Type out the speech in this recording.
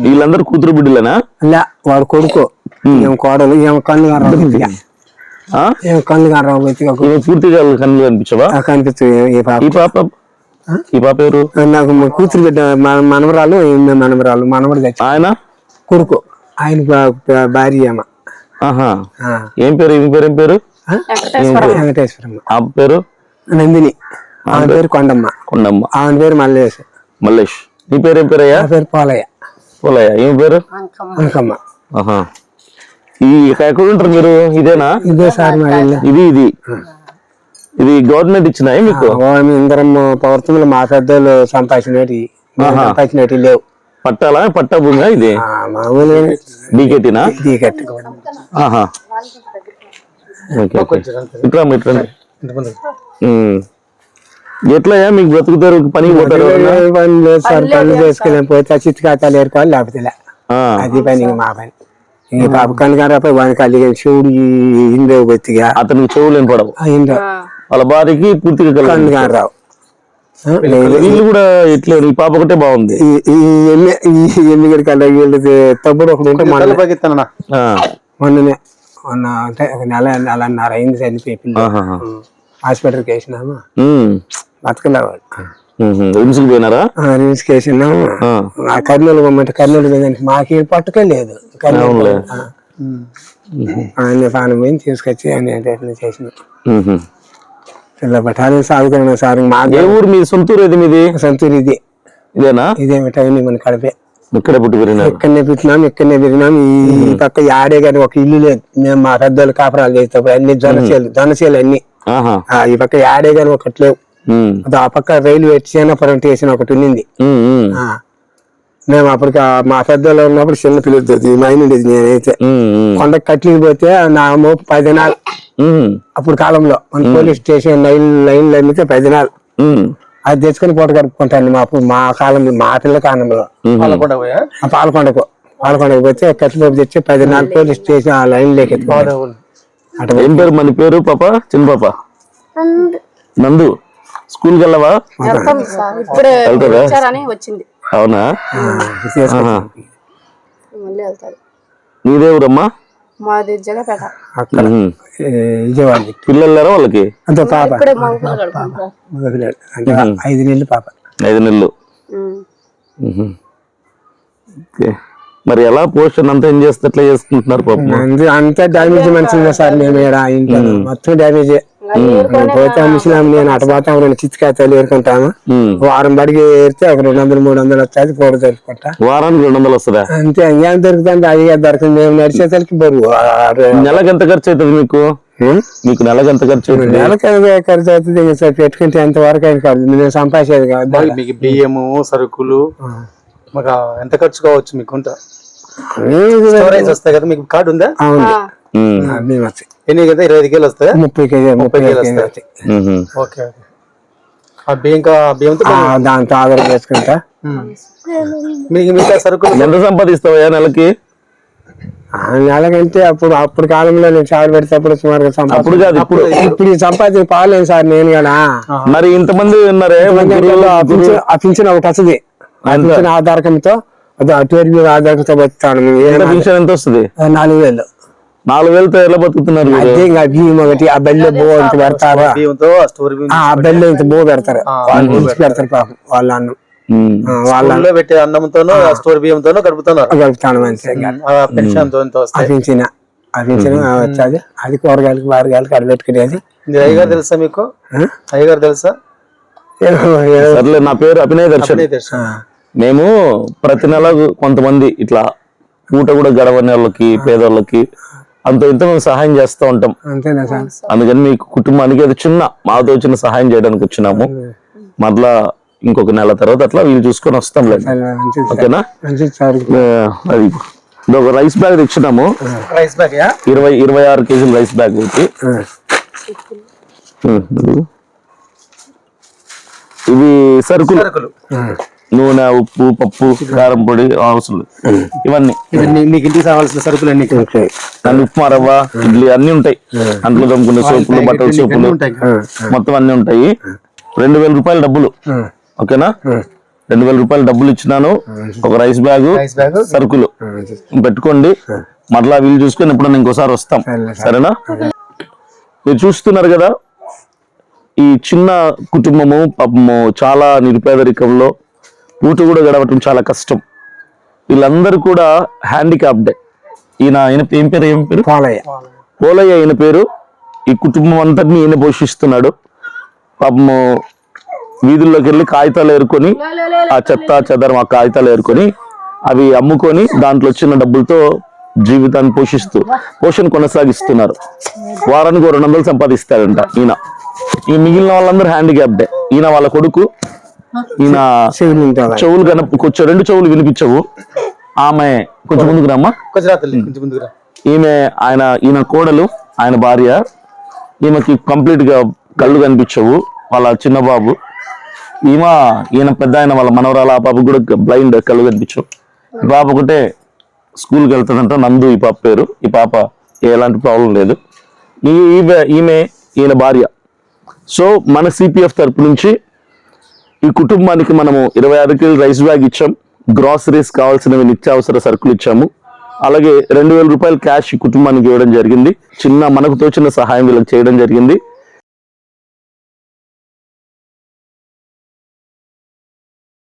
వీళ్ళందరూ కూతురు బిడ్డలేనా? వాడు కొడుకు, కోడలు, కన్ను కన్ను పూర్తిగా కన్నులు కనిపించవా? కనిపిస్తుంది. ఈ పాప ఎవరు? నాకు కూతురు బిడ్డ మనవరాలు, మనవడు ఆయన కొడుకు, ఆయన భార్య. ఏం పేరు? ఏం పేరు? వెంకటేశ్వరమ్మ. ఆ పేరు నందిని. ఆమె పేరు కొండమ్మ. ఆమె పేరు మల్లేష్. నీ పేరు ఏం పేరయ్యా? పేరు పోలయ్య. ఏం పేరు? అంకమ్మ. ఎక్కడ ఉంటారు మీరు? ఇదేనా? ఇదే సార్. ఇది గవర్నమెంట్ ఇచ్చినాయి మీకు? ఇందరం పవర్తములు మా పెద్దలు సంపాదించినట్టు లేవు. పట్టాలా? పట్టా భూమి ఇది? మామూలుగా డీకేటీనా? ఎట్లయా మీకు బ్రతుకుతారు? పని పోతారు? పని లేదు సార్. పనులు చేసుకుని పోతే చిట్టు ఖాతాలు ఏరుకోవాలి, లేకపోతే అది పని. మా పని ఈ పాప కనుక వాని కలిగి శివుడు ఇంద్ర బొత్తిగా అతనికి చెవులు పడవు. వాళ్ళ భార్యకి పూర్తిగా కనుక రావు. వీళ్ళు కూడా ఇట్లే. ఈ పాప ఒకటే బాగుంది. ఎన్నికల కల్లా వీళ్ళు తప్పుడు ఒకటి ఉంటే మొన్ననే అంటే నెలన్నర అయింది చనిపోయి. హాస్పిటల్కి వేసినాము, బతకలేవాడు. రిమ్స్కి పోయినారా? రిమ్స్కి వేసినాము. కర్నూలు పోమంటే కర్నూలు పోయిందంటే మాకు పట్టుకే లేదు. ఆయన పానం పోయి తీసుకొచ్చి ఆయన చేసినాం. పిల్ల పట్టాలని సాగుతున్నాం సార్. మా ఊరు మీ సొంతూరు? ఏది మీది? సొంతూరు ఇదేనా? ఇదేమిటని మన కడపే. ఇక్కడే ఇక్కడనే పుట్టినాం, ఇక్కడనే పెరిగినాం. ఈ పక్క ఆడే కానీ ఒక ఇల్లు లేదు. మేము మా పెద్దోళ్ళు కాపురాలు చేసేటప్పుడు అన్ని జొన్నచేలు అన్ని. ఈ పక్క ఆడే కానీ ఒకటి లేవు. ఆ పక్క రైల్వే సేనాపురం స్టేషన్ ఒకటి ఉన్నింది. మేము అప్పటికి మా పెద్దోళ్ళు ఉన్నప్పుడు చిన్న పిల్లలు మైన్ ఉండేది. నేనైతే కొండకి కట్లికి పోతే నా మోపు 10 దినాలు. అప్పుడు కాలంలో మన పోలీస్ స్టేషన్ లైన్లు అమ్మితే 10 దినాలు. అది తెచ్చుకొని పూట గడుపుకుంటాను. మా కాలంలో, మా పిల్ల కాలంలో పాలకొండకు పోతే కట్టిపోపు తెచ్చి 10 దినాలు పోలీస్ స్టేషన్ ఆ లైన్ లేక అట్లా. ఏం పేరు మన పేరు? పాప చిన్న పాప నందు. స్కూల్కి వెళ్ళవా? అవునా? నీదే ఊరమ్మా? మాది జగపేట. విజయవాడ. పిల్లలు లేరా వాళ్ళకి? అంతే పాప 5 నెలలు పాప. 5 నెలలు. మరి ఎలా పోషన్ అంతా ఏం చేస్తే ఎట్లా చేసుకుంటున్నారు పాపం? అంతా డ్యామేజ్ మంచిగా సార్. మేము ఇంట్లో మొత్తం డ్యామేజ్. పోతే ముసలాం నేను అటు పోతాం, 2 చిత్తుకాయలు ఏరుకుంటాము. వారం బడికి ఏరితే ఒక 200-300 వస్తుంది. పూట జరుపుకుంటా. వారానికి 200 వస్తుందా? అంతే. ఇంకేం దొరుకుతుంది? అదిగా దొరకదు. మేము నడిచేసరికి బరువు. నెలకు ఎంత ఖర్చు అవుతుంది మీకు? నెలకు ఎంత ఖర్చు అవుతుంది? నెలకు ఖర్చు అవుతుంది సార్. పెట్టుకుంటే ఎంత వరకు అయిన కాదు. నేను సంపాదించేది కాదు. మీకు బియ్యము, సరుకులు మాకు ఎంత ఖర్చు కావచ్చు? మీకు స్టోరేజ్ వస్తాయి కదా. మీకు కార్డు ఉందా? అవును. ఎన్ని కదా? 25 కేజీలు వస్తాయి. 30 కేజీలు వస్తాయి. ఓకే. బియ్యంతో దాంతో ఆధారం చేసుకుంటా. మీకు మిగతా సరుకులు ఎంత సంపాదిస్తావా నెలకి? నెలకంటే అప్పుడు కాలంలో నేను చాలు పెడితే సుమారుగా ఇప్పుడు సంపాదించిన పాలేదు సార్. నేను కదా మరి ఇంతమంది ఉన్నారే, ఆ పింఛన్ ఒకటి వస్తుంది. ఆధారకంతో ఆధారకంతో బతుకుతాను. ఎంత వస్తుంది? 4,000. 4,000తో ఎలా బతుకుతున్నారు? అదే ఇంకా బియ్యం ఒకటి ఆ బెల్లె బో ఇంత పెడతారు. ఆ బెల్లె ఇంత బో పెడతారు. పెడతారు పాపం వాళ్ళ అన్నం. వాళ్ళలో పెట్టే అన్నంతోనో స్టోర్ బియ్యంతోనో గడుపుతాను మంచిగా. వచ్చేది అది కూరగాయలకి అడబెట్టుకునేది. అయ్యగారు తెలుసా మీకు? అయ్యగారు తెలుసా? సర్లే, నా పేరు అభినయ్ దర్శన్. మేము ప్రతి నెల కొంతమంది ఇట్లా పూట కూడా గడవని వాళ్ళకి, పేదవాళ్ళకి అంత ఇంత మేము సహాయం చేస్తూ ఉంటాం. అందుకని మీ కుటుంబానికి అది మాతో చిన్న సహాయం చేయడానికి వచ్చినాము. మళ్ళా ఇంకొక నెల తర్వాత అట్లా వీళ్ళు చూసుకొని వస్తాం. ఓకేనా? అది ఒక రైస్ బ్యాగ్ తెచ్చినాము. 26 కేజీల రైస్ బ్యాగ్ ఒకటి. ఇవి సరుకులు, నూనె, ఉప్పు, పప్పు, కారం పొడి, అవసరం ఇవన్నీ మీకు ఇంటికి కావాల్సిన సరుకులు అన్ని. ఉప్మా రవ్వ, ఇడ్లీ అన్ని ఉంటాయి. అంట్లో దమ్ముకునే సోపులు, బట్టల సోపులు మొత్తం అన్ని ఉంటాయి. 2,000 రూపాయలు డబ్బులు. ఓకేనా? 2,000 రూపాయలు డబ్బులు ఇచ్చినాను, ఒక రైస్ బ్యాగ్, సరుకులు పెట్టుకోండి. మరలా వీలు చూసుకొని ఎప్పుడన్నా ఇంకోసారి వస్తాం, సరేనా? మీరు చూస్తున్నారు కదా, ఈ చిన్న కుటుంబము పాపము చాలా నిరుపేదరికంలో పూట కూడా గడవటం చాలా కష్టం. వీళ్ళందరూ కూడా హ్యాండిక్యాప్డే. ఈయన ఏం పేరు? పోలయ్య ఈయన పేరు. ఈ కుటుంబం అంతటిని ఈయన పోషిస్తున్నాడు. పాపము వీధుల్లోకి వెళ్ళి కాగితాలు ఏరుకొని, ఆ చెత్త చెదరం ఆ కాగితాలు ఏరుకొని అవి అమ్ముకొని దాంట్లో వచ్చిన డబ్బులతో జీవితాన్ని పోషణ కొనసాగిస్తున్నారు. వారానికి 200 సంపాదిస్తాడంట ఈయన. ఈ మిగిలిన వాళ్ళందరూ హ్యాండిక్యాప్డే. ఈయన వాళ్ళ కొడుకు. ఈయన చెవులు కొంచెం 2 చెవులు వినిపించవు. ఆమె కొంచెం ముందుకు రామ్మా. ఈయన కోడలు, ఆయన భార్య. ఈమెకి కంప్లీట్ గా కళ్ళు కనిపించవు. వాళ్ళ చిన్న బాబు. ఈయన పెద్ద ఆయన వాళ్ళ మనవరాలు. ఆ పాప కూడా బ్లైండ్, కళ్ళు కనిపించవు. ఈ పాప ఒకటే స్కూల్కి వెళ్తుందంట, నందు ఈ పాప పేరు. ఈ పాప ఎలాంటి ప్రాబ్లం లేదు. ఈయన భార్య. సో మన సిపిఎఫ్ తరపు నుంచి ఈ కుటుంబానికి మనము 26 కిలో రైస్ బ్యాగ్ ఇచ్చాం, గ్రాసరీస్ కావాల్సినవి నిత్యావసర సరుకులు ఇచ్చాము. అలాగే 2,000 రూపాయలు క్యాష్ ఈ కుటుంబానికి ఇవ్వడం జరిగింది. మనకు తోచిన సహాయం వీళ్ళకి చేయడం జరిగింది.